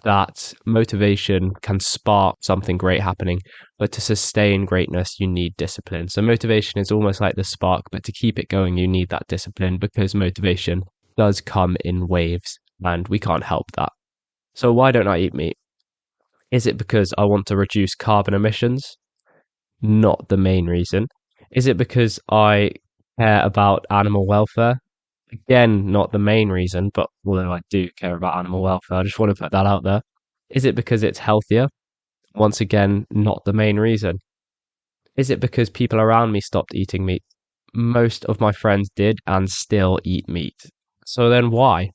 that motivation can spark something great happening, but to sustain greatness, you need discipline. So motivation is almost like the spark, but to keep it going, you need that discipline because motivation does come in waves and we can't help that. So why don't I eat meat? Is it because I want to reduce carbon emissions? Not the main reason. Is it because I care about animal welfare? Again, not the main reason, but although I do care about animal welfare, I just want to put that out there. Is it because it's healthier? Once again, not the main reason. Is it because people around me stopped eating meat? Most of my friends did and still eat meat. So then why?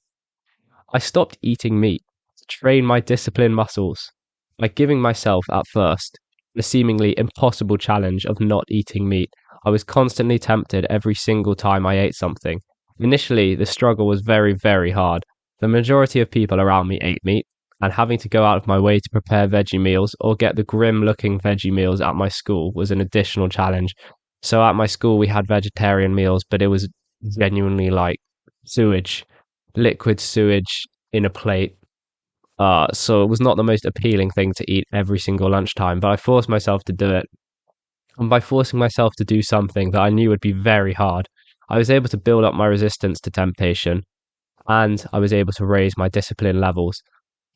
I stopped eating meat to train my discipline muscles by giving myself, at first, the seemingly impossible challenge of not eating meat. I was constantly tempted every single time I ate something. Initially, the struggle was very, very hard. The majority of people around me ate meat, and having to go out of my way to prepare veggie meals or get the grim looking veggie meals at my school was an additional challenge. So at my school, we had vegetarian meals, but it was genuinely like sewage, liquid sewage in a plate. So it was not the most appealing thing to eat every single lunchtime, but I forced myself to do it. And by forcing myself to do something that I knew would be very hard, I was able to build up my resistance to temptation and I was able to raise my discipline levels.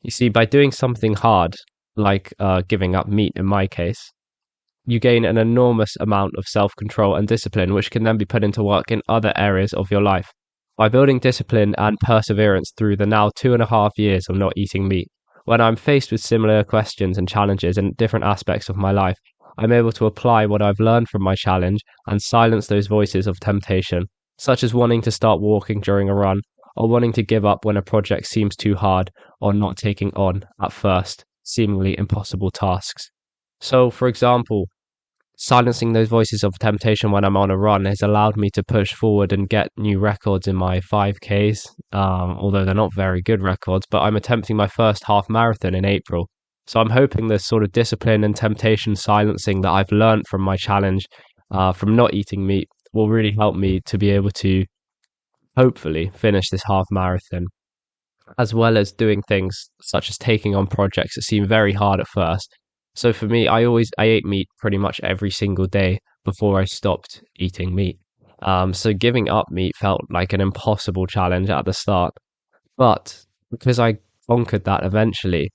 You see, by doing something hard, like giving up meat in my case, you gain an enormous amount of self control and discipline, which can then be put into work in other areas of your life. By building discipline and perseverance through the now 2.5 years of not eating meat, when I'm faced with similar questions and challenges in different aspects of my life, I'm able to apply what I've learned from my challenge and silence those voices of temptation, such as wanting to start walking during a run, or wanting to give up when a project seems too hard, or not taking on, at first, seemingly impossible tasks. So, for example, silencing those voices of temptation when I'm on a run has allowed me to push forward and get new records in my 5Ks, although they're not very good records, but I'm attempting my first half marathon in April. So I'm hoping this sort of discipline and temptation silencing that I've learned from my challenge, from not eating meat, will really help me to be able to hopefully finish this half marathon, as well as doing things such as taking on projects that seem very hard at first. So for me, I ate meat pretty much every single day before I stopped eating meat. So giving up meat felt like an impossible challenge at the start, but because I conquered that eventually,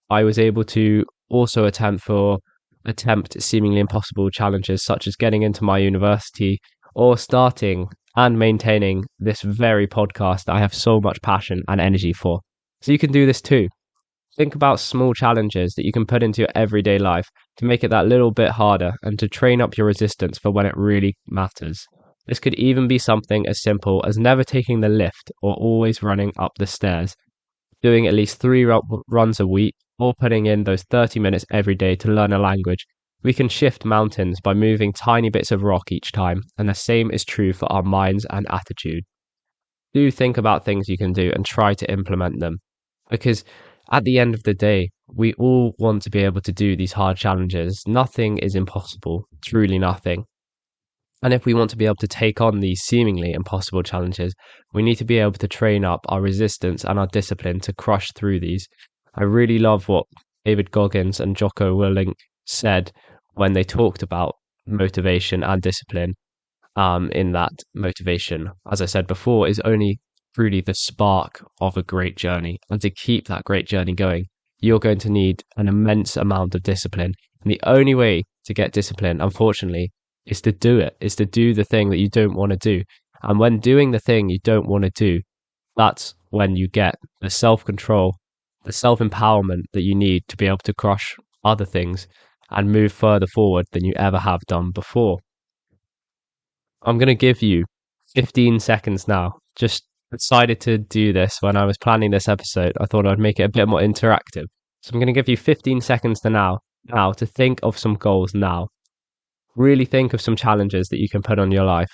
I was able to also attempt seemingly impossible challenges such as getting into my university or starting and maintaining this very podcast that I have so much passion and energy for. So you can do this too. Think about small challenges that you can put into your everyday life to make it that little bit harder and to train up your resistance for when it really matters. This could even be something as simple as never taking the lift or always running up the stairs, doing at least runs a week, or putting in those 30 minutes every day to learn a language. We can shift mountains by moving tiny bits of rock each time, and the same is true for our minds and attitude. Do think about things you can do and try to implement them, because at the end of the day, we all want to be able to do these hard challenges. Nothing is impossible, truly nothing. And if we want to be able to take on these seemingly impossible challenges, we need to be able to train up our resistance and our discipline to crush through these. I really love what David Goggins and Jocko Willink said when they talked about motivation and discipline. In that motivation, as I said before, is only truly the spark of a great journey. And to keep that great journey going, you're going to need an immense amount of discipline. And the only way to get discipline, unfortunately, is to do it, is to do the thing that you don't want to do. And when doing the thing you don't want to do, that's when you get the self control, the self empowerment that you need to be able to crush other things and move further forward than you ever have done before. I'm going to give you 15 seconds now. Just decided to do this when I was planning this episode. I thought I'd make it a bit more interactive. So I'm going to give you 15 seconds to now to think of some goals now. Really think of some challenges that you can put on your life.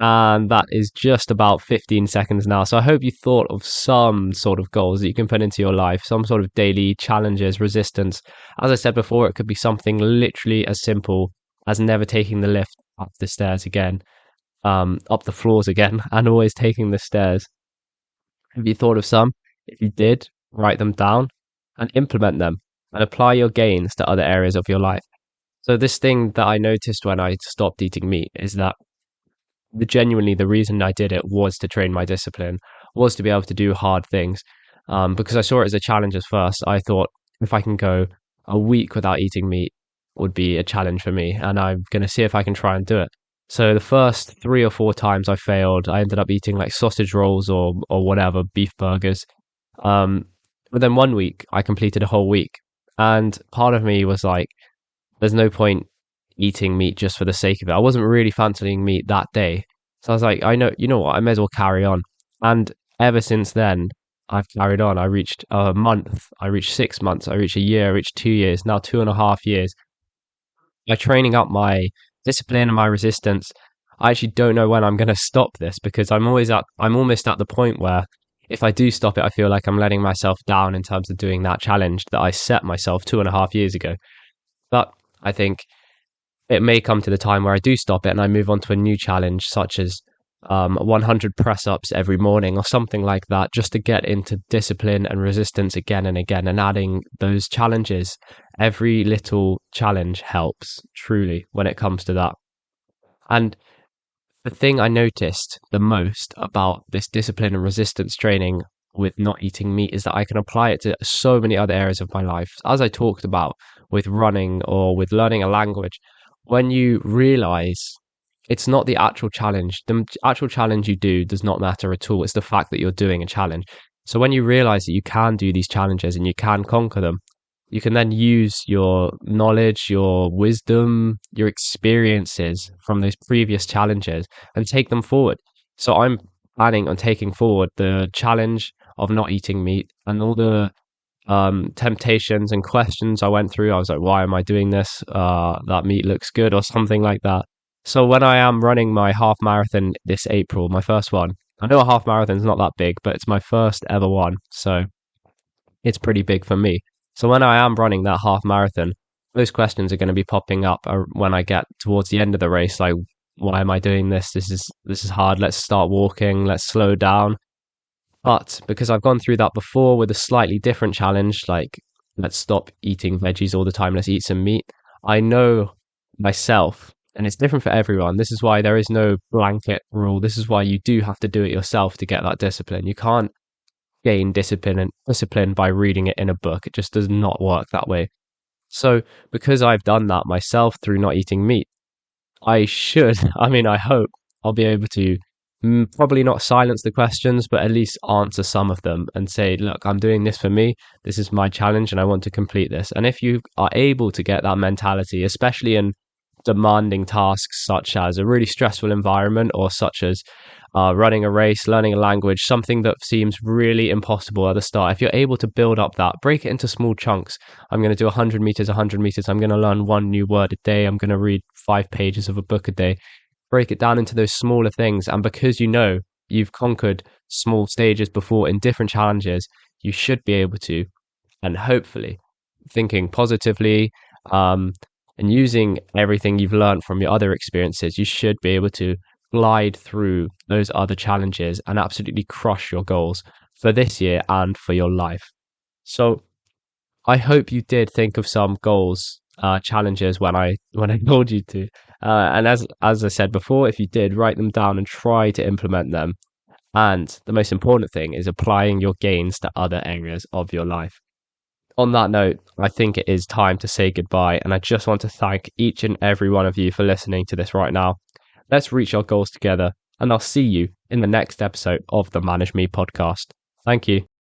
And that is just about 15 seconds now. So I hope you thought of some sort of goals that you can put into your life, some sort of daily challenges, resistance. As I said before, it could be something literally as simple as never taking the lift up the stairs again, up the floors again, and always taking the stairs. Have you thought of some? If you did, write them down and implement them and apply your gains to other areas of your life. So this thing that I noticed when I stopped eating meat is that genuinely the reason I did it was to train my discipline, was to be able to do hard things. Because I saw it as a challenge at first. I thought if I can go a week without eating meat would be a challenge for me, and I'm going to see if I can try and do it. So the first 3 or 4 times I failed, I ended up eating like sausage rolls or whatever, beef burgers. Um, but then one week I completed a whole week, and part of me was like, there's no point eating meat just for the sake of it. I wasn't really fancying meat that day. So I was like, I know, you know what, I may as well carry on. And ever since then, I've carried on. I reached a month, I reached 6 months, I reached a year, I reached 2 years, now 2.5 years. By training up my discipline and my resistance, I actually don't know when I'm going to stop this because I'm almost at the point where if I do stop it, I feel like I'm letting myself down in terms of doing that challenge that I set myself 2.5 years ago. But I think it may come to the time where I do stop it and I move on to a new challenge, such as 100 press ups every morning or something like that, just to get into discipline and resistance again and again, and adding those challenges. Every little challenge helps, truly, when it comes to that. And the thing I noticed the most about this discipline and resistance training with not eating meat is that I can apply it to so many other areas of my life. As I talked about with running or with learning a language, when you realize it's not the actual challenge, the actual challenge you do does not matter at all. It's the fact that you're doing a challenge. So when you realize that you can do these challenges and you can conquer them, you can then use your knowledge, your wisdom, your experiences from those previous challenges and take them forward. So I'm planning on taking forward the challenge of not eating meat and all the temptations and questions I went through. I was like, why am I doing this? That meat looks good or something like that. So when I am running my half marathon this April, my first one, I know a half marathon is not that big, but it's my first ever one. So it's pretty big for me. So when I am running that half marathon, those questions are going to be popping up when I get towards the end of the race. Like, why am I doing this? This is hard. Let's start walking. Let's slow down. But because I've gone through that before with a slightly different challenge, like let's stop eating veggies all the time, let's eat some meat, I know myself, and it's different for everyone. This is why there is no blanket rule. This is why you do have to do it yourself to get that discipline. You can't gain discipline by reading it in a book. It just does not work that way. So because I've done that myself through not eating meat, I should, I mean, I hope I'll be able to probably not silence the questions, but at least answer some of them and say, look, I'm doing this for me. This is my challenge and I want to complete this. And if you are able to get that mentality, especially in demanding tasks such as a really stressful environment or such as running a race, learning a language, something that seems really impossible at the start, if you're able to build up that, break it into small chunks. I'm going to do 100 meters, 100 meters. I'm going to learn one new word a day. I'm going to read 5 pages of a book a day. Break it down into those smaller things. And because you know you've conquered small stages before in different challenges, you should be able to, and hopefully thinking positively, and using everything you've learned from your other experiences, you should be able to glide through those other challenges and absolutely crush your goals for this year and for your life. So I hope you did think of some goals, challenges when I told you to. And as I said before, if you did, write them down and try to implement them. And the most important thing is applying your gains to other areas of your life. On that note, I think it is time to say goodbye, and I just want to thank each and every one of you for listening to this right now. Let's reach our goals together, and I'll see you in the next episode of the Manage Me podcast. Thank you.